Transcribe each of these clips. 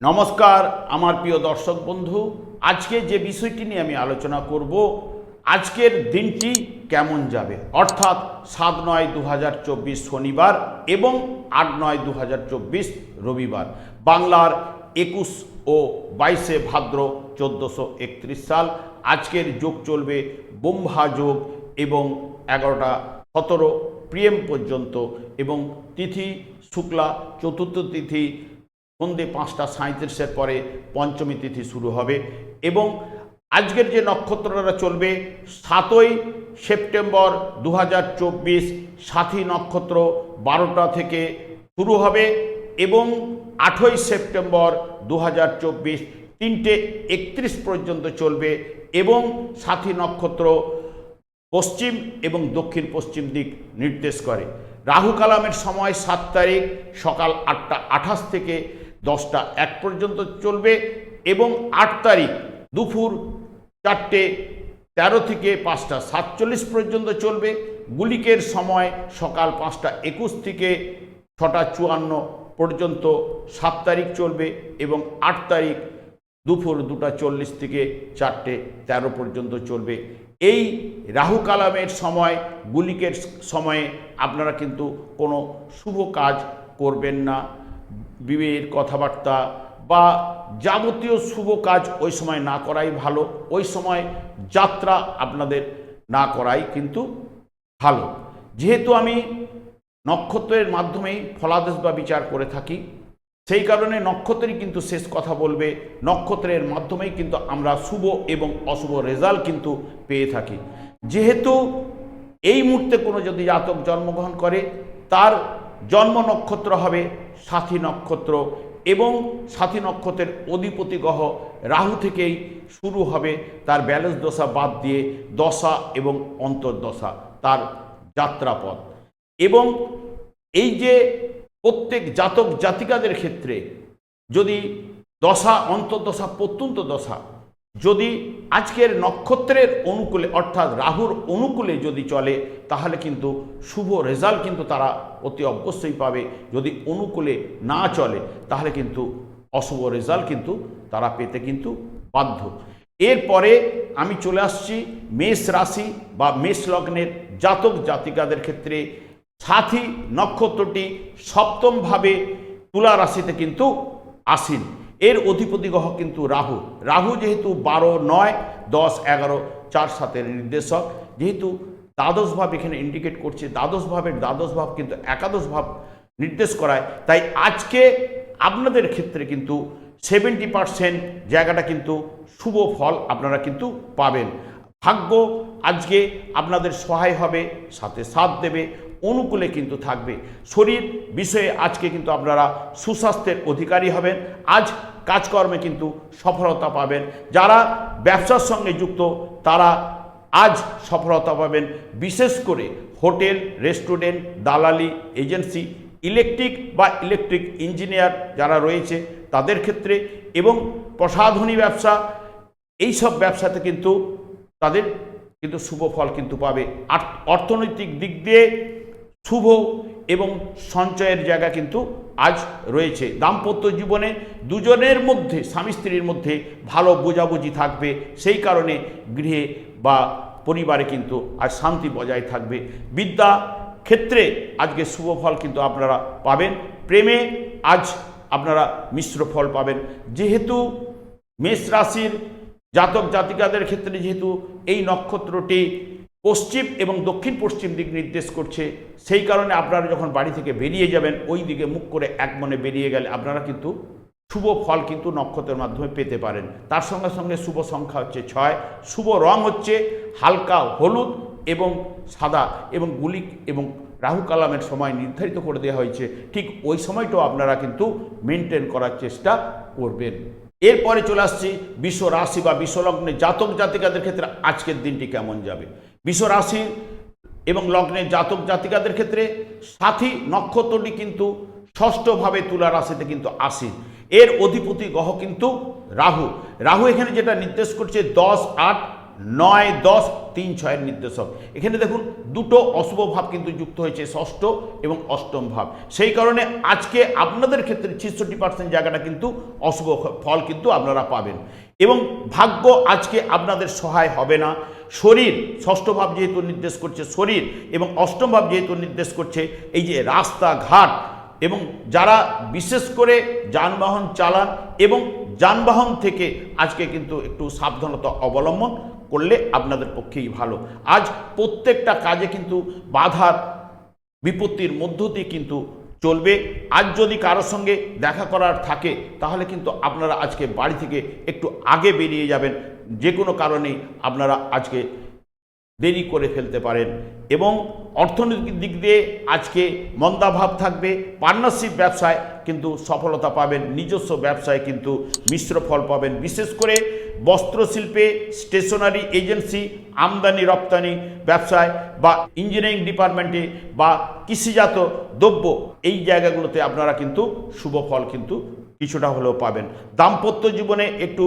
নমস্কার আমার প্রিয় দর্শক বন্ধু, আজকে যে বিষয়টি নিয়ে আমি আলোচনা করব, আজকের দিনটি কেমন যাবে, অর্থাৎ 7/9/2024 শনিবার এবং 8/9/2024 রবিবার, বাংলার 21 ও 22 ভাদ্র 1431 সাল। আজকের যোগ চলবে ব্রহ্মা যোগ এবং 11টা 17 PM পর্যন্ত এবং তিথি শুক্লা চতুর্থ তিথি সন্ধে 5টা 37-এর পরে পঞ্চমী তিথি শুরু হবে এবং আজকের যে নক্ষত্ররা চলবে 7ই সেপ্টেম্বর 2024 সাথী নক্ষত্র 12টা থেকে শুরু হবে এবং 8ই সেপ্টেম্বর 2024 3টে 31 পর্যন্ত চলবে এবং সাথী নক্ষত্র পশ্চিম এবং দক্ষিণ পশ্চিম দিক নির্দেশ করে। রাহু কালামের সময় 7 তারিখ সকাল 8টা 28 থেকে 10টা 1 পর্যন্ত চলবে এবং 8 তারিখ দুপুর 4টে 13 থেকে 5টা 47 পর্যন্ত চলবে। গুলিকের সময় সকাল 5টা 21 থেকে 6টা 54 পর্যন্ত 7 তারিখ চলবে এবং 8 তারিখ দুপুর 2টা 40 থেকে 4টে 13 পর্যন্ত চলবে। এই রাহু কালামের সময় গুলিকের সময়ে আপনারা কিন্তু কোনো শুভ কাজ করবেন না, বিবাহের কথাবার্তা বা যাবতীয় শুভ কাজ ওই সময় না করাই ভালো। ওই সময় যাত্রা আপনাদের না করাই কিন্তু ভালো। যেহেতু আমি নক্ষত্রের মাধ্যমেই ফলাদেশ বা বিচার করে থাকি, সেই কারণে নক্ষত্রই কিন্তু শেষ কথা বলবে। নক্ষত্রের মাধ্যমেই কিন্তু আমরা শুভ এবং অশুভ রেজাল্ট কিন্তু পেয়ে থাকি। যেহেতু এই মুহূর্তে কোনো যদি জাতক জন্মগ্রহণ করে, তার জন্ম নক্ষত্র হবে সাথী নক্ষত্র এবং সাথী নক্ষত্রের অধিপতি গ্রহ রাহু থেকেই শুরু হবে তার ব্যালেন্স দশা বাদ দিয়ে দশা এবং অন্তর্দশা, তার যাত্রাপথ। এবং এই যে প্রত্যেক জাতক জাতিকাদের ক্ষেত্রে যদি দশা অন্তর্দশা প্রত্যন্ত দশা যদি আজকের নক্ষত্রের অনুকূলে অর্থাৎ রাহুর অনুকূলে যদি চলে, তাহলে কিন্তু শুভ রেজাল্ট কিন্তু তারা অতি অবশ্যই পাবে। যদি অনুকূলে না চলে তাহলে কিন্তু অশুভ রেজাল্ট কিন্তু তারা পেতে কিন্তু বাধ্য। এরপরে আমি চলে আসছি মেষ রাশি বা মেষ লগ্নের জাতক জাতিকাদের ক্ষেত্রে। সাথী নক্ষত্রটি সপ্তমভাবে তুলা রাশিতে কিন্তু আসীন। এর অধিপতি গ্রহ কিন্তু রাহু। রাহু যেহেতু 12, 9, 10, 11, 4, 7-এর নির্দেশক, যেহেতু দ্বাদশ ভাব এখানে ইন্ডিকেট করছে, দ্বাদশ ভাব কিন্তু একাদশ ভাব নির্দেশ করায়, তাই আজকে আপনাদের ক্ষেত্রে কিন্তু 70% জায়গাটা কিন্তু শুভ ফল আপনারা কিন্তু পাবেন। ভাগ্য আজকে আপনাদের সহায় হবে, সাথে সাথ দেবে, অনুকূলে কিন্তু থাকবে। শরীর বিষয়ে আজকে কিন্তু আপনারা সুস্বাস্থ্যের অধিকারী হবেন। আজ কাজকর্মে কিন্তু সফলতা পাবেন। যারা ব্যবসার সঙ্গে যুক্ত তারা আজ সফলতা পাবেন। বিশেষ করে হোটেল, রেস্টুরেন্ট, দালালি এজেন্সি, ইলেকট্রিক ইঞ্জিনিয়ার যারা রয়েছে তাদের ক্ষেত্রে এবং প্রসাধনী ব্যবসা, এইসব ব্যবসাতে কিন্তু তাদের কিন্তু শুভ ফল কিন্তু পাবে। অর্থনৈতিক দিক দিয়ে শুভ এবং সঞ্চয়ের জায়গা কিন্তু আজ রয়েছে। দাম্পত্য জীবনে দুজনের মধ্যে, স্বামী স্ত্রীর মধ্যে ভালো বোঝাবুঝি থাকবে, সেই কারণে গৃহে বা পরিবারে কিন্তু আজ শান্তি বজায় থাকবে। বিদ্যা ক্ষেত্রে আজকে শুভ ফল কিন্তু আপনারা পাবেন। প্রেমে আজ আপনারা মিশ্র ফল পাবেন। যেহেতু মেষ রাশির জাতক জাতিকাদের ক্ষেত্রে যেহেতু এই নক্ষত্রটি পশ্চিম এবং দক্ষিণ পশ্চিম দিক নির্দেশ করছে, সেই কারণে আপনারা যখন বাড়ি থেকে বেরিয়ে যাবেন ওই দিকে মুখ করে এক মনে বেরিয়ে গেলে আপনারা কিন্তু শুভ ফল কিন্তু নক্ষত্রের মাধ্যমে পেতে পারেন। তার সঙ্গে সঙ্গে শুভ সংখ্যা হচ্ছে 6, শুভ রং হচ্ছে হালকা হলুদ এবং সাদা এবং গুলিক এবং রাহু কালামের সময় নির্ধারিত করে দেওয়া হয়েছে, ঠিক ওই সময়টাও আপনারা কিন্তু মেনটেন করার চেষ্টা করবেন। এরপরে চলে আসছি বৃষ রাশি বা বৃষলগ্নে জাতক জাতিকাদের ক্ষেত্রে আজকের দিনটি কেমন যাবে। বৃষ রাশি এবং লগ্নের জাতক জাতিকাদের ক্ষেত্রে সাথী নক্ষত্রটি কিন্তু ষষ্ঠভাবে তুলা রাশিতে কিন্তু আসীন। এর অধিপতি গ্রহ কিন্তু রাহু। রাহু এখানে যেটা নির্দেশ করছে 10, 8, 9, 10, 3, 6 নির্দেশক। এখানে দেখুন দুটো অশুভ ভাব কিন্তু যুক্ত হয়েছে, ষষ্ঠ এবং অষ্টম ভাব। সেই কারণে আজকে আপনাদের ক্ষেত্রে 66% জায়গাটা কিন্তু অশুভ ফল কিন্তু আপনারা পাবেন এবং ভাগ্য আজকে আপনাদের সহায় হবে না। শরীর, ষষ্ঠ ভাব যেহেতু নির্দেশ করছে শরীর এবং অষ্টম ভাব যেহেতু নির্দেশ করছে এই যে রাস্তাঘাট, এবং যারা বিশেষ করে যানবাহন চালান এবং যানবাহন থেকে আজকে কিন্তু একটু সাবধানতা অবলম্বন করলে আপনাদের পক্ষেই ভালো। আজ প্রত্যেকটা কাজে কিন্তু বাধার বিপত্তির মধ্য দিয়ে কিন্তু চলবে। আজ যদি কারোর সঙ্গে দেখা করার থাকে তাহলে কিন্তু আপনারা আজকে বাড়ি থেকে একটু আগে বেরিয়ে যাবেন, যে কোনো কারণেই আপনারা আজকে দেরি করে ফেলতে পারেন। এবং অর্থনৈতিক দিক দিয়ে আজকে মন্দাভাব থাকবে। পার্টনারশিপ ব্যবসায় কিন্তু সফলতা পাবেন, নিজস্ব ব্যবসায় কিন্তু মিশ্র ফল পাবেন। বিশেষ করে বস্ত্রশিল্পে, স্টেশনারি এজেন্সি, আমদানি রপ্তানি ব্যবসায় বা ইঞ্জিনিয়ারিং ডিপার্টমেন্টে বা কৃষিজাত দ্রব্য, এই জায়গাগুলোতে আপনারা কিন্তু শুভ ফল কিন্তু কিছুটা হলেও পাবেন। দাম্পত্য জীবনে একটু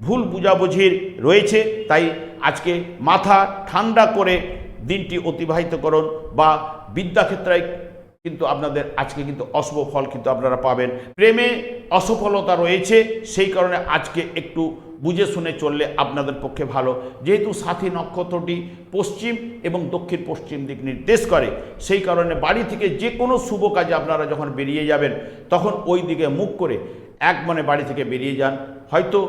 ভুল বুঝাবুঝির রয়েছে, তাই আজকে মাথা ঠান্ডা করে দিনটি অতিবাহিত করুন। বা বিদ্যাক্ষেত্রে কিন্তু আপনাদের আজকে কিন্তু অশুভ ফল কিন্তু আপনারা পাবেন। প্রেমে অসফলতা রয়েছে, সেই কারণে আজকে একটু বুঝে শুনে চললে আপনাদের পক্ষে ভালো। যেহেতু সাথী নক্ষত্রটি পশ্চিম এবং দক্ষিণ পশ্চিম দিক নির্দেশ করে, সেই কারণে বাড়ি থেকে যে কোনো শুভ কাজে আপনারা যখন বেরিয়ে যাবেন তখন ওই দিকে মুখ করে এক মনে বাড়ি থেকে বেরিয়ে যান। হয়তো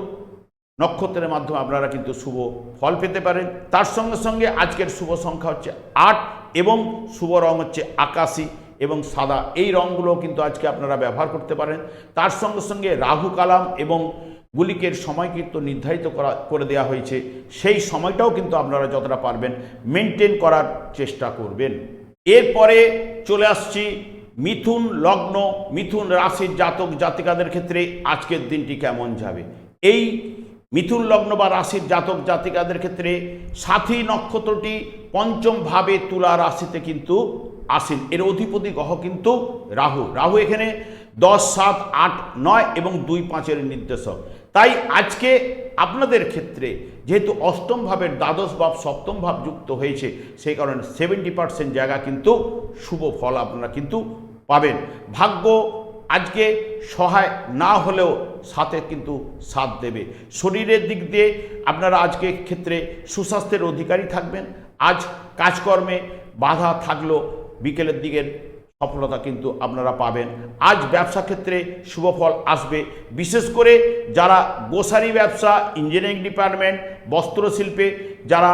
নক্ষত্রের মাধ্যমে আপনারা কিন্তু শুভ ফল পেতে পারেন। তার সঙ্গে সঙ্গে আজকের শুভ সংখ্যা হচ্ছে 8 এবং শুভ রং হচ্ছে আকাশী এবং সাদা। এই রঙগুলো কিন্তু আজকে আপনারা ব্যবহার করতে পারেন। তার সঙ্গে সঙ্গে রাহু কালাম এবং গুলিকের সময় কিন্তু নির্ধারিত করে দেওয়া হয়েছে, সেই সময়টাও কিন্তু আপনারা যতটা পারবেন মেনটেন করার চেষ্টা করবেন। এরপরে চলে আসছি মিথুন লগ্ন, মিথুন রাশির জাতক জাতিকাদের ক্ষেত্রে আজকের দিনটি কেমন যাবে। এই মিথুন লগ্ন বা রাশির জাতক জাতিকাদের ক্ষেত্রে সাথী নক্ষত্রটি পঞ্চম ভাবে তুলা রাশিতে কিন্তু আসেন। এর অধিপতি গ্রহ কিন্তু রাহু। রাহু এখানে 10, 7, 8, 9 এবং 2, 5 নির্দেশক। তাই আজকে আপনাদের ক্ষেত্রে যেহেতু অষ্টম ভাবের দ্বাদশ ভাব সপ্তম ভাব যুক্ত হয়েছে, সেই কারণে 70% জায়গা কিন্তু শুভ ফল আপনারা কিন্তু পাবেন। ভাগ্য আজকে সহায় না হলেও সাথে কিন্তু সাথ দেবে। শরীরের দিক দিয়ে আপনারা আজকে ক্ষেত্রে সুস্বাস্থ্যের অধিকারী থাকবেন। আজ কাজকর্মে বাধা থাকলেও বিকেলের দিকের সফলতা কিন্তু আপনারা পাবেন। আজ ব্যবসা ক্ষেত্রে শুভ ফল আসবে। বিশেষ করে যারা গ্রোসারি ব্যবসা, ইঞ্জিনিয়ারিং ডিপার্টমেন্ট, বস্ত্রশিল্পে যারা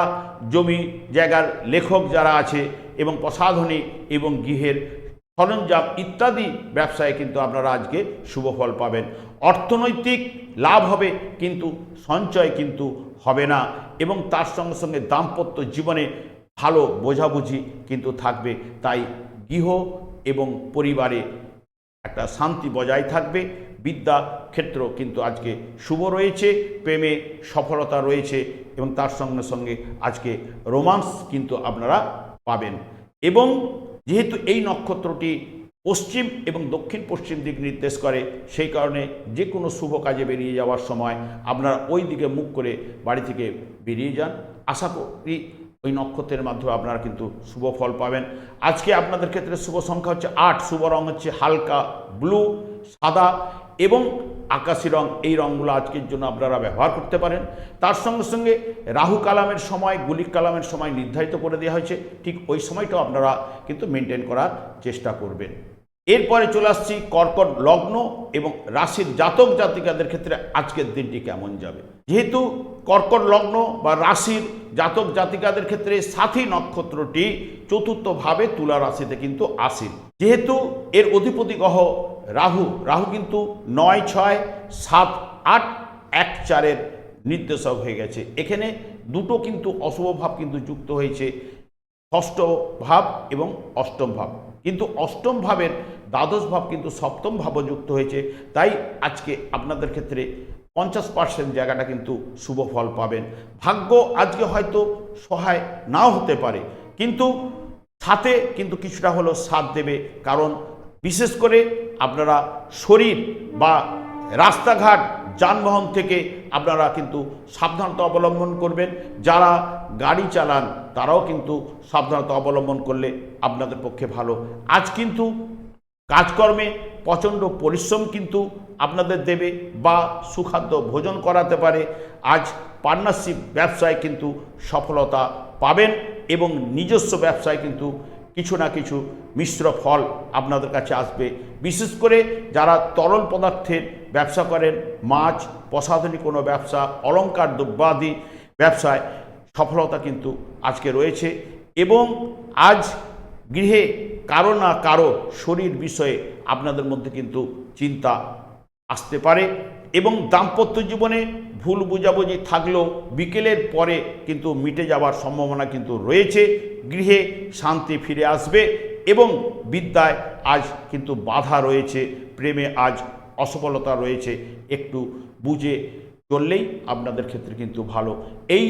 জমি জায়গার লেখক যারা আছে এবং প্রসাধনী এবং গৃহের সরঞ্জাম ইত্যাদি ব্যবসায় কিন্তু আপনারা আজকে শুভ ফল পাবেন। অর্থনৈতিক লাভ হবে কিন্তু সঞ্চয় কিন্তু হবে না, এবং তার সঙ্গে সঙ্গে দাম্পত্য জীবনে ভালো বোঝাবুঝি কিন্তু থাকবে। তাই গৃহ এবং পরিবারে একটা শান্তি বজায় থাকবে। বিদ্যা ক্ষেত্র কিন্তু আজকে শুভ রয়েছে, প্রেমে সফলতা রয়েছে এবং তার সঙ্গে সঙ্গে আজকে রোমান্স কিন্তু আপনারা পাবেন। এবং যেহেতু এই নক্ষত্রটি পশ্চিম এবং দক্ষিণ পশ্চিম দিক নির্দেশ করে, সেই কারণে যে কোনো শুভ কাজে বেরিয়ে যাওয়ার সময় আপনারা ওই দিকে মুখ করে বাড়ি থেকে বেরিয়ে যান। আশা করি ওই নক্ষত্রের মাধ্যমে আপনারা কিন্তু শুভ ফল পাবেন। আজকে আপনাদের ক্ষেত্রে শুভ সংখ্যা হচ্ছে 8, শুভ রং হচ্ছে হালকা ব্লু, সাদা এবং আকাশি রং। এই রঙগুলো আজকের জন্য আপনারা ব্যবহার করতে পারেন। তার সঙ্গে সঙ্গে রাহু কালামের সময়, গুলিক কালামের সময় নির্ধারিত করে দেওয়া হয়েছে, ঠিক ওই সময়টাও আপনারা কিন্তু মেনটেন করার চেষ্টা করবেন। এরপরে চলে আসছি কর্কট লগ্ন এবং রাশির জাতক জাতিকাদের ক্ষেত্রে আজকের দিনটি কেমন যাবে। যেহেতু কর্কট লগ্ন বা রাশির জাতক জাতিকাদের ক্ষেত্রে সাথী নক্ষত্রটি চতুর্থভাবে তুলা রাশিতে কিন্তু আসে। যেহেতু এর অধিপতি গ্রহ রাহু, রাহু কিন্তু 9, 6, 7, 8, 1, 4 নির্দেশক হয়ে গেছে। এখানে দুটো কিন্তু অশুভ ভাব কিন্তু যুক্ত হয়েছে, ষষ্ঠ ভাব এবং অষ্টম ভাব। কিন্তু অষ্টম ভাবের দ্বাদশ ভাব কিন্তু সপ্তম ভাবও যুক্ত হয়েছে। তাই আজকে আপনাদের ক্ষেত্রে 50% জায়গাটা কিন্তু শুভ ফল পাবেন। ভাগ্য আজকে হয়তো সহায় নাও হতে পারে, কিন্তু সাথে কিন্তু কিছুটা হলেও সাথ দেবে। কারণ বিশেষ করে আপনারা শরীর বা রাস্তাঘাট, যানবাহন থেকে আপনারা কিন্তু সাবধানতা অবলম্বন করবেন। যারা গাড়ি চালান তারাও কিন্তু সাবধানতা অবলম্বন করলে আপনাদের পক্ষে ভালো। আজ কিন্তু কাজকর্মে প্রচণ্ড পরিশ্রম কিন্তু আপনাদের দেবে বা সুখাদ্য ভোজন করাতে পারে। আজ পার্টনারশিপ ব্যবসায় কিন্তু সফলতা পাবেন এবং নিজস্ব ব্যবসায় কিন্তু কিছু না কিছু মিশ্র ফল আপনাদের কাছে আসবে। বিশেষ করে যারা তরল পদার্থের ব্যবসা করেন, মাছ প্রসাধনী কোনো ব্যবসা, অলংকার দ্রব্যাদি ব্যবসায় সফলতা কিন্তু আজকে রয়েছে। এবং আজ গৃহে কারো না কারো শরীর বিষয়ে আপনাদের মধ্যে কিন্তু চিন্তা আসতে পারে এবং দাম্পত্য জীবনে ভুল বুঝাবুঝি থাকলেও বিকেলের পরে কিন্তু মিটে যাওয়ার সম্ভাবনা কিন্তু রয়েছে। গৃহে শান্তি ফিরে আসবে এবং বিদ্যায় আজ কিন্তু বাধা রয়েছে, প্রেমে আজ অসফলতা রয়েছে। একটু বুঝে চললেই আপনাদের ক্ষেত্রে কিন্তু ভালো। এই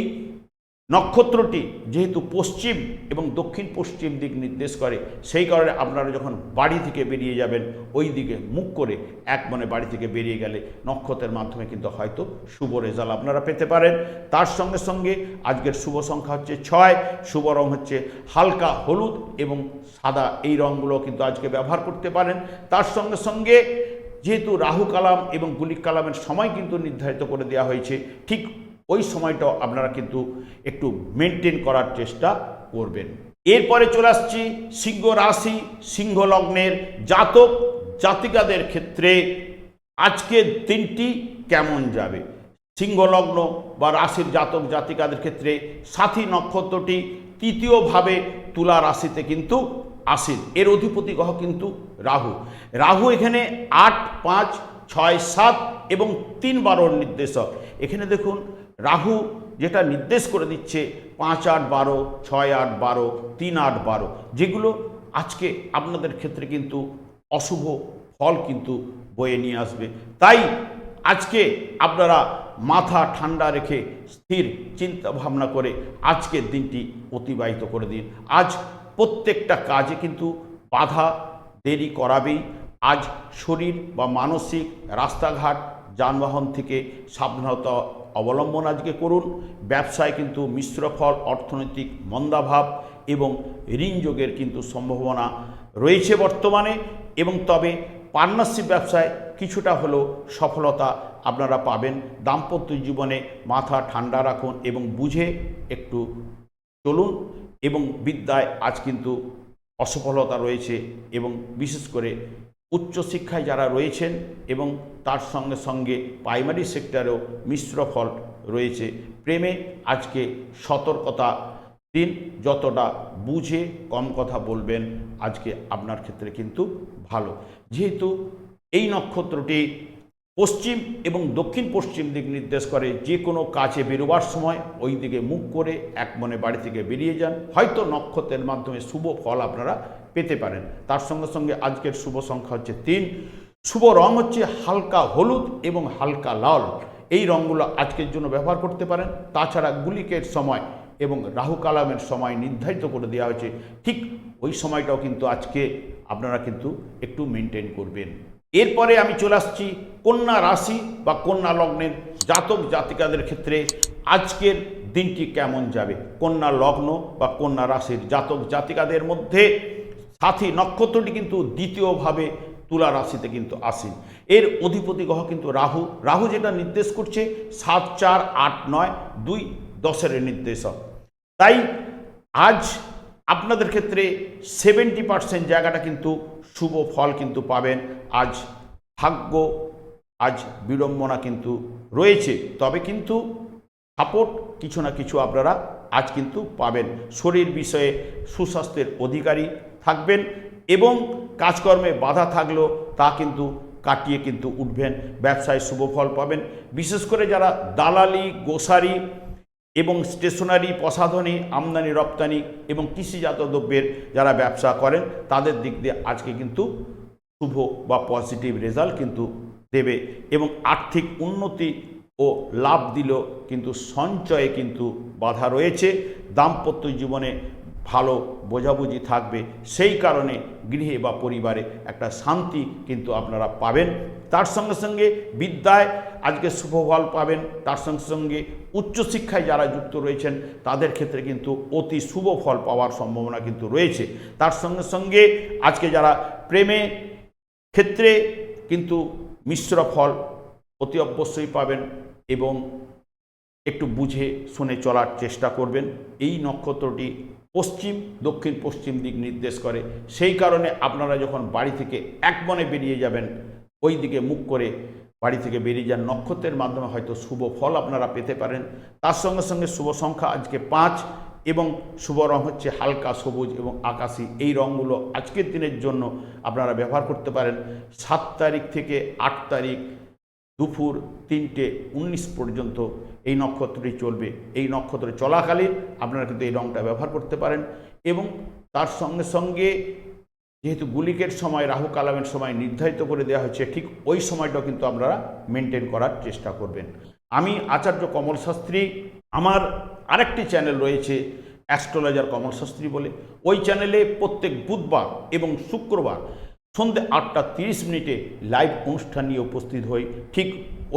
নক্ষত্রটি যেহেতু পশ্চিম এবং দক্ষিণ পশ্চিম দিক নির্দেশ করে, সেই কারণে আপনারা যখন বাড়ি থেকে বেরিয়ে যাবেন ওই দিকে মুখ করে এক মনে বাড়ি থেকে বেরিয়ে গেলে নক্ষত্রের মাধ্যমে কিন্তু হয়তো শুভ রেজাল্ট আপনারা পেতে পারেন। তার সঙ্গে সঙ্গে আজকের শুভ সংখ্যা হচ্ছে 6, শুভ রং হচ্ছে হালকা হলুদ এবং সাদা, এই রঙগুলো কিন্তু আজকে ব্যবহার করতে পারেন। তার সঙ্গে সঙ্গে যেহেতু রাহু কালাম এবং গুলিক কালামের সময় কিন্তু নির্ধারিত করে দেওয়া হয়েছে, ঠিক ওই সময়টাও আপনারা কিন্তু একটু মেনটেন করার চেষ্টা করবেন। এরপরে চলে আসছি সিংহ রাশি, সিংহ লগ্নের জাতক জাতিকাদের ক্ষেত্রে আজকের দিনটি কেমন যাবে। সিংহ লগ্ন বা রাশির জাতক জাতিকাদের ক্ষেত্রে সাথী নক্ষত্রটি তৃতীয়ভাবে তুলা রাশিতে কিন্তু আসেন। এর অধিপতি গ্রহ কিন্তু রাহু। রাহু এখানে 8, 5, 6, 7 এবং 3, 12 নির্দেশক। এখানে দেখুন রাহু যেটা নির্দেশ করে দিচ্ছে 5, 8, 12, 6, 8, 12, 3, 8, 12, যেগুলো আজকে আপনাদের ক্ষেত্রে কিন্তু অশুভ ফল কিন্তু বয়ে নিয়ে আসবে। তাই আজকে আপনারা মাথা ঠান্ডা রেখে স্থির চিন্তা ভাবনা করে আজকের দিনটি অতিবাহিত করে দিন। আজ প্রত্যেকটা কাজে কিন্তু বাধা দেরি করাবেই। আজ শরীর বা মানসিক, রাস্তাঘাট, যানবাহন থেকে সাবধানতা অবলম্বন আজকে করুন। ব্যবসায় কিন্তু মিশ্র ফল, অর্থনৈতিক মন্দাভাব এবং ঋণযোগের কিন্তু সম্ভাবনা রয়েছে বর্তমানে। এবং তবে পার্টনারশিপ ব্যবসায় কিছুটা হলেও সফলতা আপনারা পাবেন। দাম্পত্য জীবনে মাথা ঠান্ডা রাখুন এবং বুঝে একটু চলুন। এবং বিদ্যায় আজ কিন্তু অসফলতা রয়েছে এবং বিশেষ করে উচ্চশিক্ষায় যারা রয়েছেন এবং তার সঙ্গে সঙ্গে প্রাইমারি সেক্টরেও মিশ্র ফল রয়েছে। প্রেমে আজকে সতর্কতা দিন, যতটা বুঝে কম কথা বলবেন আজকে আপনার ক্ষেত্রে কিন্তু ভালো। যেহেতু এই নক্ষত্রটি পশ্চিম এবং দক্ষিণ পশ্চিম দিক নির্দেশ করে, যে কোনো কাজে বেরোবার সময় ওই দিকে মুখ করে এক মনে বাড়ি থেকে বেরিয়ে যান, হয়তো নক্ষত্রের মাধ্যমে শুভ ফল আপনারা পেতে পারেন। তার সঙ্গে সঙ্গে আজকের শুভ সংখ্যা হচ্ছে 3, শুভ রং হচ্ছে হালকা হলুদ এবং হালকা লাল, এই রঙগুলো আজকের জন্য ব্যবহার করতে পারেন। তাছাড়া গুলিকের সময় এবং রাহু কালামের সময় নির্ধারিত করে দেওয়া হয়েছে, ঠিক ওই সময়টাও কিন্তু আজকে আপনারা কিন্তু একটু মেনটেন করবেন। এরপরে আমি চলে আসছি কন্যা রাশি বা কন্যা লগ্নের জাতক জাতিকাদের ক্ষেত্রে আজকের দিনটি কেমন যাবে। কন্যা লগ্ন বা কন্যা রাশির জাতক জাতিকাদের মধ্যে সাথী নক্ষত্রটি কিন্তু দ্বিতীয়ভাবে তুলা রাশিতে কিন্তু আসেন। এর অধিপতি গ্রহ কিন্তু রাহু। রাহু যেটা নির্দেশ করছে 7, 4, 8, 9, 2, 10 নির্দেশক। তাই আজ আপনাদের ক্ষেত্রে 70% জায়গাটা কিন্তু শুভ ফল কিন্তু পাবেন। আজ ভাগ্য, আজ বিড়ম্বনা কিন্তু রয়েছে, তবে কিন্তু সাপোর্ট কিছু না কিছু আপনারা আজ কিন্তু পাবেন। শরীর বিষয়ে সুস্বাস্থ্যের অধিকারী থাকবেন এবং কাজকর্মে বাধা থাকলেও তা কিন্তু কাটিয়ে কিন্তু উঠবেন। ব্যবসায় শুভ ফল পাবেন। বিশেষ করে যারা দালালি, গোসারি এবং স্টেশনারি, প্রসাধনী, আমদানি রপ্তানি এবং কৃষিজাত দ্রব্যের যারা ব্যবসা করেন তাদের দিক দিয়ে আজকে কিন্তু শুভ বা পজিটিভ রেজাল্ট কিন্তু দেবে এবং আর্থিক উন্নতি ও লাভ দিলেও কিন্তু সঞ্চয়ে কিন্তু বাধা রয়েছে। দাম্পত্য জীবনে ভালো বোঝাবুঝি থাকবে, সেই কারণে গৃহে বা পরিবারে একটা শান্তি কিন্তু আপনারা পাবেন। তার সঙ্গে সঙ্গে বিদ্যায় আজকে শুভ ফল পাবেন। তার সঙ্গে সঙ্গে উচ্চশিক্ষায় যারা যুক্ত রয়েছেন তাদের ক্ষেত্রে কিন্তু অতি শুভ ফল পাওয়ার সম্ভাবনা কিন্তু রয়েছে। তার সঙ্গে সঙ্গে আজকে যারা প্রেমে ক্ষেত্রে কিন্তু মিশ্র ফল অতি অবশ্যই পাবেন এবং একটু বুঝে শুনে চলার চেষ্টা করবেন। এই নক্ষত্রটি পশ্চিম দক্ষিণ পশ্চিম দিক নির্দেশ করে, সেই কারণে আপনারা যখন বাড়ি থেকে এক মনে বেরিয়ে যাবেন, ওই দিকে মুখ করে বাড়ি থেকে বেরিয়ে যান, নক্ষত্রের মাধ্যমে হয়তো শুভ ফল আপনারা পেতে পারেন। তার সঙ্গে সঙ্গে শুভ সংখ্যা আজকে 5 এবং শুভ রং হচ্ছে হালকা সবুজ এবং আকাশি। এই রঙগুলো আজকের দিনের জন্য আপনারা ব্যবহার করতে পারেন। 7 তারিখ থেকে 8 তারিখ দুপুর 3:19 পর্যন্ত এই নক্ষত্রটি চলবে। এই নক্ষত্র চলাকালীন আপনারা কিন্তু এই রঙটা ব্যবহার করতে পারেন এবং তার সঙ্গে সঙ্গে যেহেতু গুলিকের সময় রাহু কালামের সময় নির্ধারিত করে দেওয়া হচ্ছে, ঠিক ওই সময়টাও কিন্তু আপনারা মেনটেন করার চেষ্টা করবেন। আমি আচার্য কমল শাস্ত্রী, আমার আরেকটি চ্যানেল রয়েছে অ্যাস্ট্রোলজার কমল শাস্ত্রী বলে। ওই চ্যানেলে প্রত্যেক বুধবার এবং শুক্রবার সন্ধ্যে 8:30 লাইভ অনুষ্ঠান নিয়ে উপস্থিত হই। ঠিক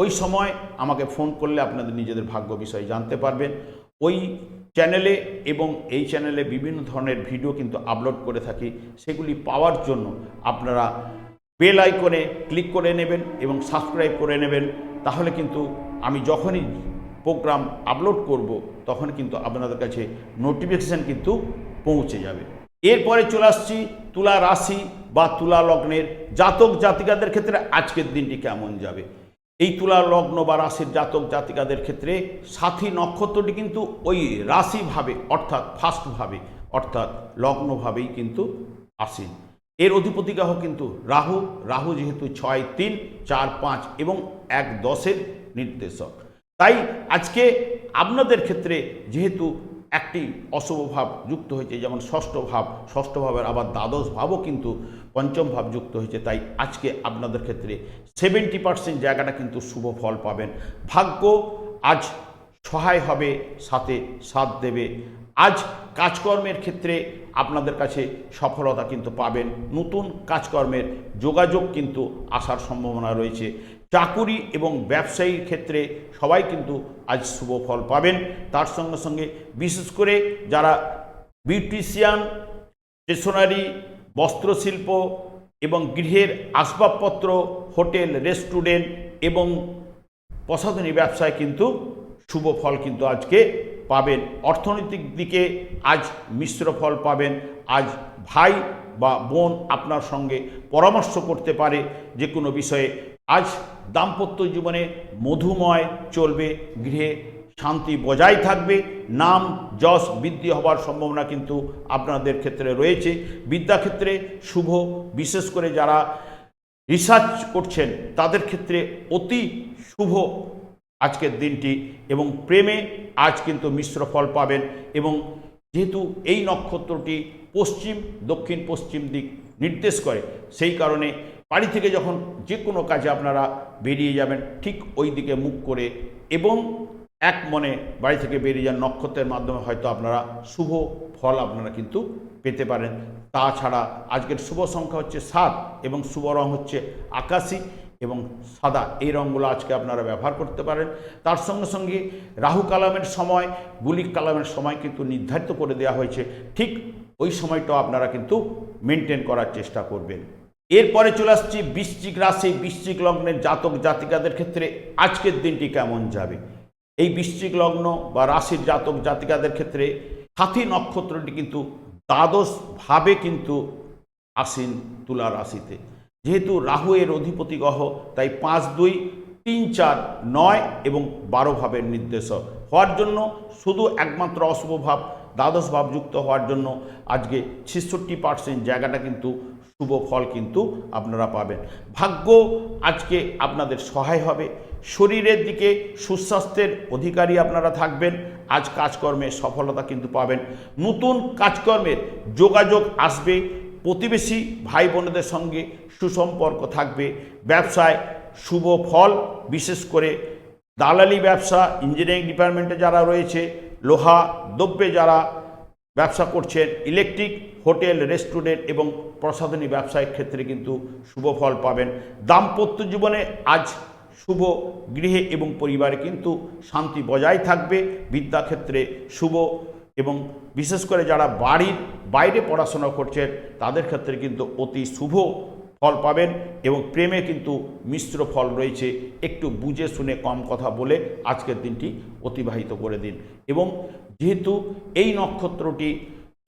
ওই সময় আমাকে ফোন করলে আপনাদের নিজেদের ভাগ্য বিষয় জানতে পারবেন। ওই চ্যানেলে এবং এই চ্যানেলে বিভিন্ন ধরনের ভিডিও কিন্তু আপলোড করে থাকি। সেগুলি পাওয়ার জন্য আপনারা বেল আইকনে ক্লিক করে নেবেন এবং সাবস্ক্রাইব করে নেবেন। তাহলে কিন্তু আমি যখনই প্রোগ্রাম আপলোড করব তখন কিন্তু আপনাদের কাছে নোটিফিকেশান কিন্তু পৌঁছে যাবে। এরপরে চলে আসছি তুলা রাশি বা তুলা লগ্নের জাতক জাতিকাদের ক্ষেত্রে আজকের দিনটি কেমন যাবে। এই তুলা লগ্ন বা রাশির জাতক জাতিকাদের ক্ষেত্রে সাথী নক্ষত্রটি কিন্তু ওই রাশিভাবে অর্থাৎ ফার্স্টভাবে অর্থাৎ লগ্নভাবেই কিন্তু আসেন। এর অধিপতি গ্রহ কিন্তু রাহু। রাহু যেহেতু 6, 3, 4, 5 এবং 1, 10 নির্দেশক, তাই আজকে আপনাদের ক্ষেত্রে যেহেতু একটি অশুভ ভাব যুক্ত হয়েছে, যেমন ষষ্ঠ ভাবের আবার দ্বাদশ ভাবও কিন্তু পঞ্চম ভাব যুক্ত হয়েছে, তাই আজকে আপনাদের ক্ষেত্রে 70% জায়গাটা কিন্তু শুভ ফল পাবেন। ভাগ্য আজ সহায় হবে, সাথে সাথ দেবে। আজ কাজকর্মের ক্ষেত্রে আপনাদের কাছে সফলতা কিন্তু পাবেন। নতুন কাজকর্মের যোগাযোগ কিন্তু আসার সম্ভাবনা রয়েছে। চাকুরি এবং ব্যবসায়ীর ক্ষেত্রে সবাই কিন্তু আজ শুভ ফল পাবেন। তার সঙ্গে সঙ্গে বিশেষ করে যারা বিউটিশিয়ান, স্টেশনারি, বস্ত্রশিল্প এবং গৃহের আসবাবপত্র, হোটেল, রেস্টুরেন্ট এবং প্রসাধনী ব্যবসায় কিন্তু শুভ ফল কিন্তু আজকে পাবেন। অর্থনৈতিক দিকে আজ মিশ্র ফল পাবেন। আজ ভাই বা বোন আপনার সঙ্গে পরামর্শ করতে পারে যে কোনো বিষয়ে। আজ দাম্পত্য জীবনে মধুময় চলবে, গৃহে শান্তি বজায় থাকবে, নাম যশ বৃদ্ধি হওয়ার সম্ভাবনা কিন্তু আপনাদের ক্ষেত্রে রয়েছে। বিদ্যাক্ষেত্রে শুভ, বিশেষ করে যারা রিসার্চ করছেন তাদের ক্ষেত্রে অতি শুভ আজকের দিনটি। এবং প্রেমে আজ কিন্তু মিশ্র ফল পাবেন। এবং যেহেতু এই নক্ষত্রটি পশ্চিম দক্ষিণ পশ্চিম দিক নির্দেশ করে, সেই কারণে বাড়ি থেকে যখন যে কোনো কাজে আপনারা বেরিয়ে যাবেন, ঠিক ওই দিকে মুখ করে এবং এক মনে বাড়ি থেকে বেরিয়ে যান। নক্ষত্রের মাধ্যমে হয়তো আপনারা শুভ ফল আপনারা কিন্তু পেতে পারেন। তাছাড়া আজকের শুভ সংখ্যা হচ্ছে 7 এবং শুভ রং হচ্ছে আকাশি এবং সাদা। এই রঙগুলো আজকে আপনারা ব্যবহার করতে পারেন। তার সঙ্গে সঙ্গে রাহু কালামের সময়, গুলিক কালামের সময় কিন্তু নির্ধারিত করে দেওয়া হয়েছে, ঠিক ওই সময়টাও আপনারা কিন্তু মেনটেন করার চেষ্টা করবেন। এরপরে চলে আসছি বৃশ্চিক রাশি, বৃশ্চিক লগ্নের জাতক জাতিকাদের ক্ষেত্রে আজকের দিনটি কেমন যাবে। এই বৃশ্চিক লগ্ন বা রাশির জাতক জাতিকাদের ক্ষেত্রে সাথী নক্ষত্রটি কিন্তু দ্বাদশ ভাবে কিন্তু আসেন তুলা রাশিতে। যেহেতু রাহু এর অধিপতি গ্রহ, তাই 5, 2, 3, 4, 9 এবং 12 ভাবের নির্দেশক হওয়ার জন্য শুধু একমাত্র অশুভ ভাব দ্বাদশ ভাব যুক্ত হওয়ার জন্য আজকে 66% জায়গাটা কিন্তু শুভ ফল কিন্তু আপনারা পাবেন। ভাগ্য আজকে আপনাদের সহায় হবে। শরীরের দিকে সুস্বাস্থ্যের অধিকারী আপনারা থাকবেন। আজ কাজকর্মে সফলতা কিন্তু পাবেন। নতুন কাজকর্মের যোগাযোগ আসবে। প্রতিবেশী ভাই বোনদের সঙ্গে সুসম্পর্ক থাকবে। ব্যবসায় শুভ ফল, বিশেষ করে দালালি ব্যবসা, ইঞ্জিনিয়ারিং ডিপার্টমেন্টে যারা রয়েছে, লোহা দ্রব্যে যারা ব্যবসা করছেন, ইলেকট্রিক, হোটেল, রেস্টুরেন্ট এবং প্রসাধনী ব্যবসায়ের ক্ষেত্রে কিন্তু শুভ ফল পাবেন। দাম্পত্য জীবনে আজ শুভ, গৃহে এবং পরিবারে কিন্তু শান্তি বজায় থাকবে। বিদ্যাক্ষেত্রে শুভ, এবং বিশেষ করে যারা বাড়ির বাইরে পড়াশোনা করছেন তাদের ক্ষেত্রে কিন্তু অতি শুভ ফল পাবেন। এবং প্রেমে কিন্তু মিশ্র ফল রয়েছে, একটু বুঝে শুনে কম কথা বলে আজকের দিনটি অতিবাহিত করে দিন। এবং যেহেতু এই নক্ষত্রটি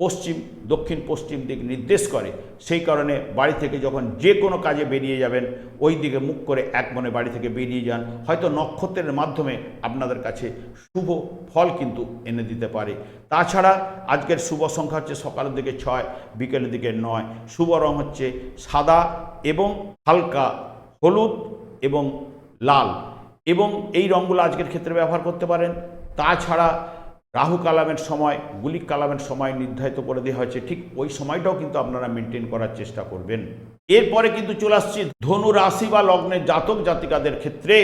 পশ্চিম, দক্ষিণ পশ্চিম দিক নির্দেশ করে, সেই কারণে বাড়ি থেকে যখন যে কোনো কাজে বেরিয়ে যাবেন ওই দিকে মুখ করে এক মনে বাড়ি থেকে বেরিয়ে যান, হয়তো নক্ষত্রের মাধ্যমে আপনাদের কাছে শুভ ফল কিন্তু এনে দিতে পারে। তাছাড়া আজকের শুভ সংখ্যা হচ্ছে সকালের দিকে 6, বিকেলের দিকে 9। শুভ রং হচ্ছে সাদা এবং হালকা হলুদ এবং লাল, এবং এই রঙগুলো আজকের ক্ষেত্রে ব্যবহার করতে পারেন। তাছাড়া রাহু কালামের সময়, গুলিক কালামের সময় নির্ধারিত করে দেওয়া হয়েছে, ঠিক ওই সময়টাও কিন্তু আপনারা মেনটেন করার চেষ্টা করবেন। এরপরে কিন্তু চলে আসছি ধনু রাশি বা লগ্নের জাতক জাতিকাদের ক্ষেত্রে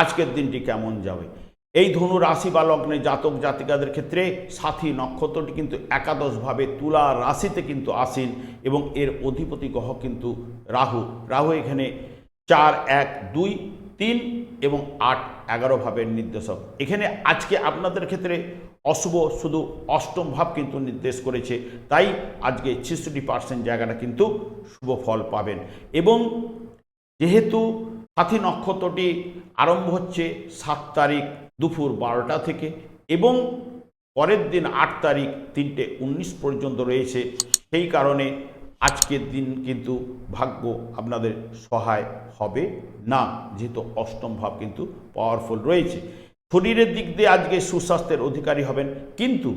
আজকের দিনটি কেমন যাবে। এই ধনু রাশি বা লগ্নের জাতক জাতিকাদের ক্ষেত্রে সাথী নক্ষত্রটি কিন্তু একাদশভাবে তুলা রাশিতে কিন্তু আসীন, এবং এর অধিপতি গ্রহ কিন্তু রাহু। রাহু এখানে 4, 1, 2, 3 এবং 8, 11 ভাবের নির্দেশক। এখানে আজকে আপনাদের ক্ষেত্রে অশুভ শুধু অষ্টম ভাব কিন্তু নির্দেশ করেছে, তাই আজকে 66% জায়গাটা কিন্তু শুভ ফল পাবেন। এবং যেহেতু সাথী নক্ষত্রটি আরম্ভ হচ্ছে 7 তারিখ দুপুর 12টা থেকে, এবং পরের দিন 8 তারিখ 3:19 পর্যন্ত রয়েছে, সেই কারণে আজকের দিন কিন্তু ভাগ্য আপনাদের সহায় হবে না, যেহেতু অষ্টম ভাব কিন্তু পাওয়ারফুল রয়েছে। শরীরের দিক দিয়ে আজকে সুস্বাস্থ্যের অধিকারী হবেন, কিন্তু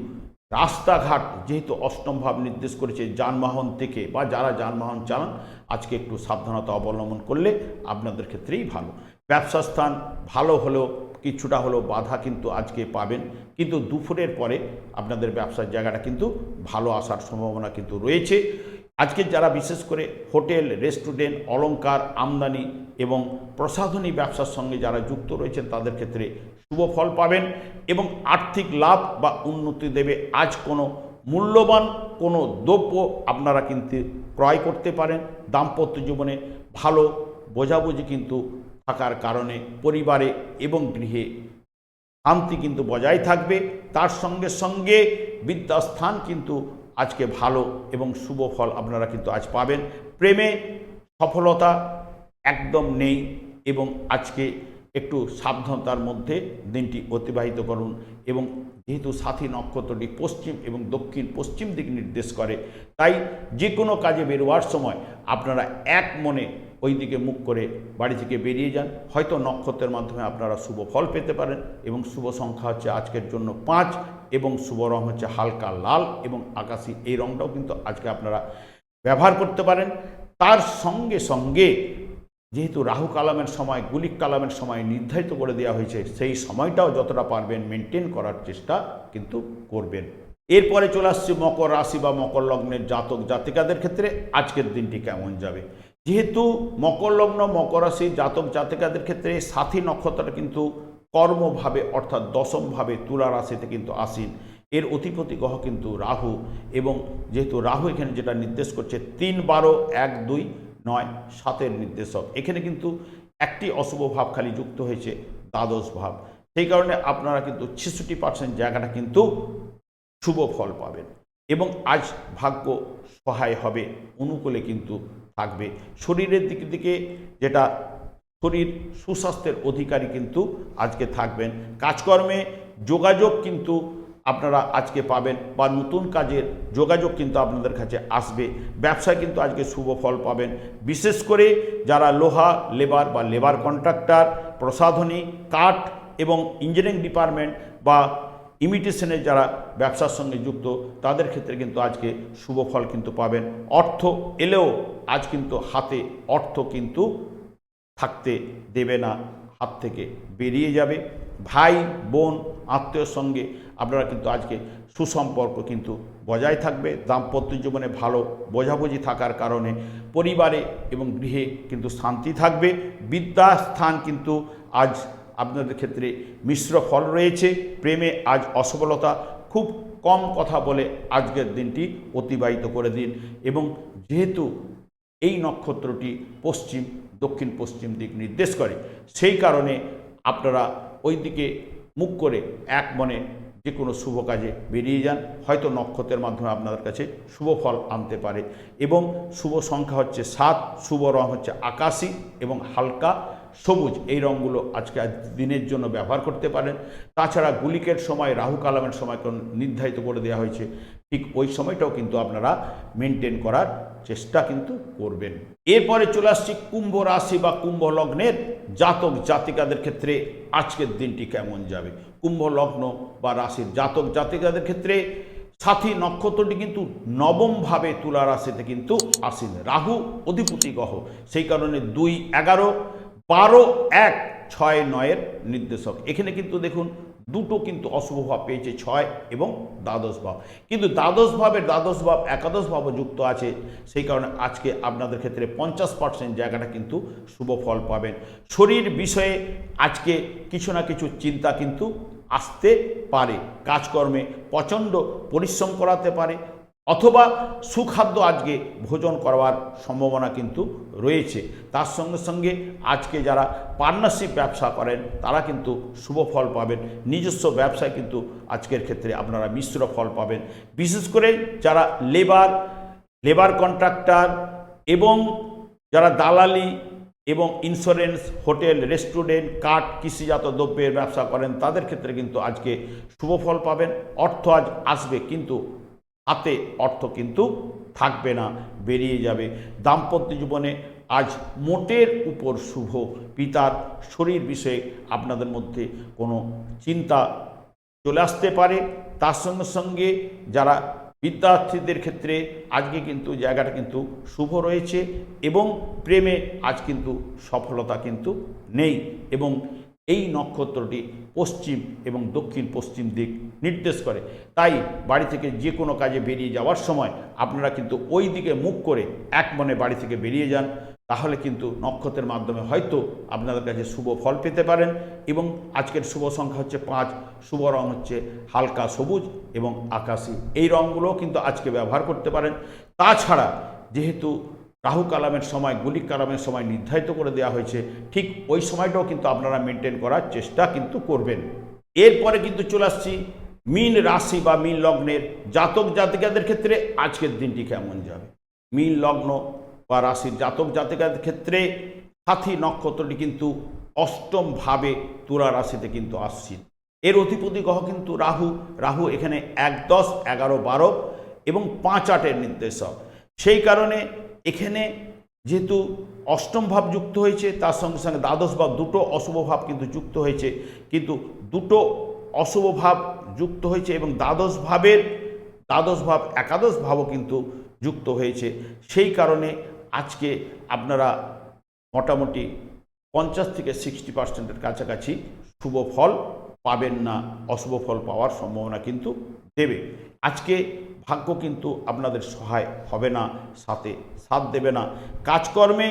রাস্তাঘাট যেহেতু অষ্টম ভাব নির্দেশ করেছে, যানবাহন থেকে বা যারা যানবাহন চালান আজকে একটু সাবধানতা অবলম্বন করলে আপনাদের ক্ষেত্রেই ভালো। ব্যবসা স্থান ভালো হলেও কিছুটা হলেও বাধা কিন্তু আজকে পাবেন, কিন্তু দুপুরের পরে আপনাদের ব্যবসার জায়গাটা কিন্তু ভালো আসার সম্ভাবনা কিন্তু রয়েছে। আজকে যারা বিশেষ করে হোটেল, রেস্টুরেন্ট, অলংকার, আমদানি এবং প্রসাধনী ব্যবসার সঙ্গে যারা যুক্ত রয়েছেন তাদের ক্ষেত্রে শুভ ফল পাবেন, এবং আর্থিক লাভ বা উন্নতি দেবে। আজ কোনো মূল্যবান কোনো দ্রব্য আপনারা কিন্তু ক্রয় করতে পারেন। দাম্পত্য জীবনে ভালো বোঝাবুঝি কিন্তু থাকার কারণে পরিবারে এবং গৃহে শান্তি কিন্তু বজায় থাকবে। তার সঙ্গে সঙ্গে বিদ্যাস্থান কিন্তু আজকে ভালো এবং শুভ ফল আপনারা কিন্তু আজ পাবেন। প্রেমে সফলতা একদম নেই, এবং আজকে একটু সাবধানতার মধ্যে দিনটি অতিবাহিত করুন। এবং যেহেতু সাথী নক্ষত্রটি পশ্চিম এবং দক্ষিণ পশ্চিম দিক নির্দেশ করে, তাই যে কোনো কাজে বেরোয়ার সময় আপনারা এক মনে ওই দিকে মুখ করে বাড়ি থেকে বেরিয়ে যান, হয়তো নক্ষত্রের মাধ্যমে আপনারা শুভ ফল পেতে পারেন। এবং শুভ সংখ্যা হচ্ছে আজকের জন্য 5, এবং শুভ রং হচ্ছে হালকা লাল এবং আকাশি। এই রংটাও কিন্তু আজকে আপনারা ব্যবহার করতে পারেন। তার সঙ্গে সঙ্গে যেহেতু রাহু কালামের সময়, গুলিক কালামের সময় নির্ধারিত করে দেওয়া হয়েছে, সেই সময়টাও যতটা পারবেন মেনটেন করার চেষ্টা কিন্তু করবেন। এরপরে চলে আসছে মকর রাশি বা মকর লগ্নের জাতক জাতিকাদের ক্ষেত্রে আজকের দিনটি কেমন যাবে। যেহেতু মকর লগ্ন, মকর রাশি জাতক জাতিকাদের ক্ষেত্রে সাথী নক্ষত্রটা কিন্তু কর্মভাবে অর্থাৎ দশমভাবে তুলা রাশিতে কিন্তু আসীন। এর অধিপতি গ্রহ কিন্তু রাহু, এবং যেহেতু রাহু এখানে যেটা নির্দেশ করছে 3, 12, 1, 2, 9, 7-এর নির্দেশক, এখানে কিন্তু একটি অশুভ ভাব খালি যুক্ত হয়েছে, দ্বাদশ ভাব। সেই কারণে আপনারা কিন্তু 66% জায়গাটা কিন্তু শুভ ফল পাবেন, এবং আজ ভাগ্য সহায় হবে, অনুকূলে কিন্তু থাকবে। শরীরের দিক থেকে যেটা শরীর সুস্বাস্থ্যের অধিকারী কিন্তু আজকে থাকবেন। কাজকর্মে যোগাযোগ কিন্তু আপনারা আজকে পাবেন, বা নতুন কাজের যোগাযোগ কিন্তু আপনাদের কাছে আসবে। ব্যবসায় কিন্তু আজকে শুভ ফল পাবেন। বিশেষ করে যারা লোহা লেবার বা লেবার কন্ট্রাক্টর, প্রসাধনী, কাঠ এবং ইঞ্জিনিয়ারিং ডিপার্টমেন্ট বা ইমিটেশনের যারা ব্যবসার সঙ্গে যুক্ত তাদের ক্ষেত্রে কিন্তু আজকে শুভ ফল কিন্তু পাবেন। অর্থ এলেও আজ কিন্তু হাতে অর্থ কিন্তু থাকতে দেবে না, হাত থেকে বেরিয়ে যাবে। ভাই বোন আত্মীয়র সঙ্গে আপনারা কিন্তু আজকে সুসম্পর্ক কিন্তু বজায় থাকবে। দাম্পত্য জীবনে ভালো বোঝাবুঝি থাকার কারণে পরিবারে এবং গৃহে কিন্তু শান্তি থাকবে। বিদ্যাস্থান কিন্তু আজ আপনাদের ক্ষেত্রে মিশ্র ফল রয়েছে। প্রেমে আজ অসফলতা, খুব কম কথা বলে আজকের দিনটি অতিবাহিত করে দিন। এবং যেহেতু এই নক্ষত্রটি পশ্চিম দক্ষিণ পশ্চিম দিক নির্দেশ করে, সেই কারণে আপনারা ওই দিকে মুখ করে এক মনে যে কোনো শুভ কাজে বেরিয়ে যান। হয়তো নক্ষত্রের মাধ্যমে আপনাদের কাছে শুভ ফল আনতে পারে। এবং শুভ সংখ্যা হচ্ছে 7, শুভ রং হচ্ছে আকাশী এবং হালকা সবুজ। এই রঙগুলো আজকে দিনের জন্য ব্যবহার করতে পারেন। তাছাড়া গুলিকের সময়, রাহু কালামের সময় নির্ধারিত করে দেওয়া হয়েছে, ঠিক ওই সময়টাও কিন্তু আপনারা মেনটেন করার চেষ্টা কিন্তু করবেন। এরপরে চলে আসছি কুম্ভ রাশি বা কুম্ভ লগ্নের জাতক জাতিকাদের ক্ষেত্রে আজকের দিনটি কেমন যাবে। কুম্ভ লগ্ন বা রাশির জাতক জাতিকাদের ক্ষেত্রে সাথী নক্ষত্রটি কিন্তু নবমভাবে তুলা রাশিতে কিন্তু আসেন। রাহু অধিপতি গ্রহ, সেই কারণে 2, 11, 12, 1, 6, 9 নির্দেশক। এখানে কিন্তু দেখুন দুটো কিন্তু অশুভ ভাব পেয়েছে, 6 এবং দ্বাদশ ভাব। কিন্তু দ্বাদশ ভাব একাদশ ভাবও যুক্ত আছে, সেই কারণে আজকে আপনাদের ক্ষেত্রে 50% জায়গাটা কিন্তু শুভ ফল পাবেন। শরীর বিষয়ে আজকে কিছু না কিছু চিন্তা কিন্তু আসতে পারে, কাজকর্মে প্রচণ্ড পরিশ্রম করাতে পারে, অথবা সুখাদ্য আজকে ভোজন করবার সম্ভাবনা কিন্তু রয়েছে। তার সঙ্গে সঙ্গে আজকে যারা পার্টনারশিপ ব্যবসা করেন তারা কিন্তু শুভ ফল পাবেন। নিজস্ব ব্যবসায় কিন্তু আজকের ক্ষেত্রে আপনারা মিশ্র ফল পাবেন। বিশেষ করে যারা লেবার কন্ট্রাক্টর এবং যারা দালালি এবং ইন্স্যুরেন্স, হোটেল, রেস্টুরেন্ট, কাঠ, কৃষিজাত দ্রব্যের ব্যবসা করেন তাদের ক্ষেত্রে কিন্তু আজকে শুভ ফল পাবেন। অর্থ আজ আসবে, কিন্তু হাতে অর্থ কিন্তু থাকবে না, বেরিয়ে যাবে। দাম্পত্য জীবনে আজ মোটের উপর শুভ। পিতার শরীর বিষয়ে আপনাদের মধ্যে কোনো চিন্তা চলে আসতে পারে। তার সঙ্গে সঙ্গে যারা বিদ্যার্থীদের ক্ষেত্রে আজকে কিন্তু জায়গাটা কিন্তু শুভ রয়েছে এবং প্রেমে আজ কিন্তু সফলতা কিন্তু নেই। এবং এই নক্ষত্রটি পশ্চিম এবং দক্ষিণ পশ্চিম দিক নির্দেশ করে, তাই বাড়ি থেকে যে কোনো কাজে বেরিয়ে যাওয়ার সময় আপনারা কিন্তু ওই দিকে মুখ করে এক মনে বাড়ি থেকে বেরিয়ে যান। তাহলে কিন্তু নক্ষত্রের মাধ্যমে হয়তো আপনাদের কাছে শুভ ফল পেতে পারেন। এবং আজকের শুভ সংখ্যা হচ্ছে 5, শুভ রং হচ্ছে হালকা সবুজ এবং আকাশী। এই রঙগুলোও কিন্তু আজকে ব্যবহার করতে পারেন। তাছাড়া যেহেতু রাহু কালামের সময়, গুলিক কালামের সময় নির্ধারিত করে দেওয়া হয়েছে, ঠিক ওই সময়টাও কিন্তু আপনারা মেনটেন করার চেষ্টা কিন্তু করবেন। এরপরে কিন্তু চলে আসছি মীন রাশি বা মীন লগ্নের জাতক জাতিকাদের ক্ষেত্রে আজকের দিনটি কেমন যাবে। মীন লগ্ন বা রাশির জাতক জাতিকাদের ক্ষেত্রে সাথী নক্ষত্রটি কিন্তু অষ্টম ভাবে তুলা রাশিতে কিন্তু আসছে। এর অধিপতি গ্রহ কিন্তু রাহু এখানে 1, 10, 11, 12 এবং 5, 8 নির্দেশক। সেই কারণে এখানে যেহেতু অষ্টম ভাব যুক্ত হয়েছে, তার সঙ্গে সঙ্গে দ্বাদশ ভাব, দুটো অশুভ ভাব কিন্তু যুক্ত হয়েছে। কিন্তু দুটো অশুভ ভাব যুক্ত হয়েছে এবং দ্বাদশ ভাব একাদশ ভাবও কিন্তু যুক্ত হয়েছে। সেই কারণে আজকে আপনারা মোটামুটি 50 থেকে 60% কাছাকাছি শুভ ফল পাবেন না, অশুভ ফল পাওয়ার সম্ভাবনা কিন্তু দেবে। আজকে ভাগ্য কিন্তু আপনাদের সহায় হবে না, সাথ দেবে না। কাজকর্মে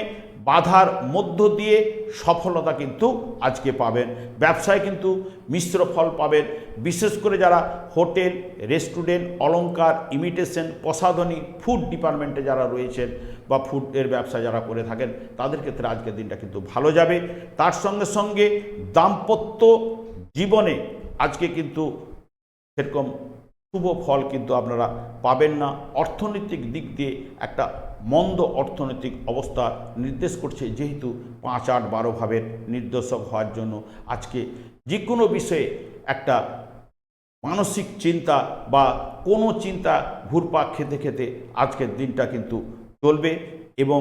বাধার মধ্য দিয়ে সফলতা কিন্তু আজকে পাবেন। ব্যবসায় কিন্তু মিশ্র ফল পাবেন। বিশেষ করে যারা হোটেল, রেস্টুরেন্ট, অলংকার, ইমিটেশন, প্রসাধনী, ফুড ডিপার্টমেন্টে যারা রয়েছেন বা ফুডের ব্যবসা যারা করে থাকেন তাদের ক্ষেত্রে আজকের দিনটা কিন্তু ভালো যাবে। তার সঙ্গে সঙ্গে দাম্পত্য জীবনে আজকে কিন্তু সেরকম শুভ ফল কিন্তু আপনারা পাবেন না। অর্থনৈতিক দিক দিয়ে একটা মন্দ অর্থনৈতিক অবস্থা নির্দেশ করছে, যেহেতু 5, 8, 12 ভাবের নির্দেশক হওয়ার জন্য আজকে যে কোনো বিষয়ে একটা মানসিক চিন্তা বা কোনো চিন্তা ঘুরপাক খেতে খেতে আজকের দিনটা কিন্তু চলবে। এবং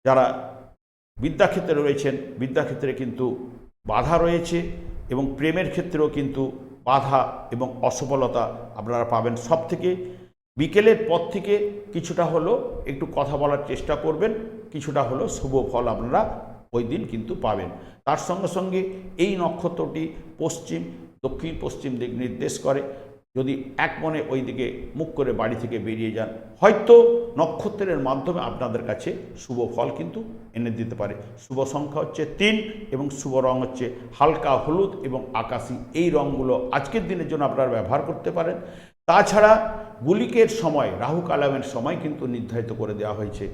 যারা বিদ্যাক্ষেত্রে রয়েছেন, বিদ্যাক্ষেত্রে কিন্তু বাধা রয়েছে এবং প্রেমের ক্ষেত্রেও কিন্তু বাধা এবং অসফলতা আপনারা পাবেন। সব থেকে বিকেলের পর থেকে কিছুটা হলো একটু কথা বলার চেষ্টা করবেন, কিছুটা হলো শুভ ফল আপনারা ওই দিন কিন্তু পাবেন। তার সঙ্গে সঙ্গে এই নক্ষত্রটি পশ্চিম দক্ষিণ পশ্চিম দিক নির্দেশ করে। যদি এক মনে ওই দিকে মুখ করে বাড়ি থেকে বেরিয়ে যান, হয়তো নক্ষত্রের মাধ্যমে আপনাদের কাছে শুভ ফল কিন্তু এনে দিতে পারে। শুভ সংখ্যা হচ্ছে 3 এবং শুভ রং হচ্ছে হালকা হলুদ এবং আকাশি। এই রঙগুলো আজকের দিনের জন্য আপনারা ব্যবহার করতে পারেন। তাছাড়া গুলিকের সময়, রাহু কালামের সময় কিন্তু নির্ধারিত করে দেওয়া হয়েছে,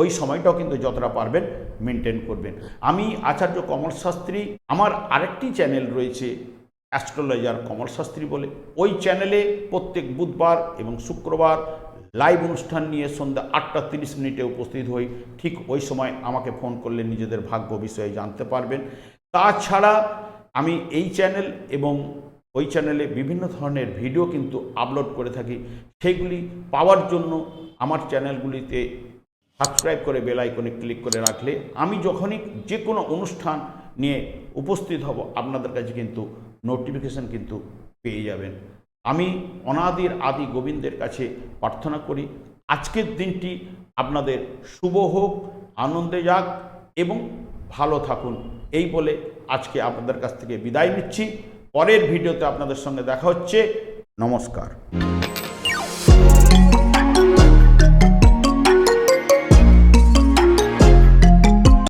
ওই সময়টাও কিন্তু যতটা পারবেন মেনটেন করবেন। আমি আচার্য কমল শাস্ত্রী, আমার আরেকটি চ্যানেল রয়েছে অ্যাস্ট্রোলজার কমল শাস্ত্রী বলে, ওই চ্যানেলে প্রত্যেক বুধবার এবং শুক্রবার লাইভ অনুষ্ঠান নিয়ে সন্ধ্যা 8:30 উপস্থিত হই। ঠিক ওই সময় আমাকে ফোন করলে নিজেদের ভাগ্য বিষয়ে জানতে পারবেন। তাছাড়া আমি এই চ্যানেল এবং ওই চ্যানেলে বিভিন্ন ধরনের ভিডিও কিন্তু আপলোড করে থাকি। সেইগুলি পাওয়ার জন্য আমার চ্যানেলগুলিতে সাবস্ক্রাইব করে বেল আইকনে ক্লিক করে রাখলে আমি যখনই যে কোনো অনুষ্ঠান নিয়ে উপস্থিত হব আপনাদের কাছে কিন্তু নোটিফিকেশন কিন্তু পেয়ে যাবেন। আমি অনাদির আদি গোবিন্দের কাছে প্রার্থনা করি আজকের দিনটি আপনাদের শুভ হোক, আনন্দে যাক এবং ভালো থাকুন। এই বলে আজকে আপনাদের কাছ থেকে বিদায় নিচ্ছি। পরের ভিডিওতে আপনাদের সঙ্গে দেখা হচ্ছে। নমস্কার।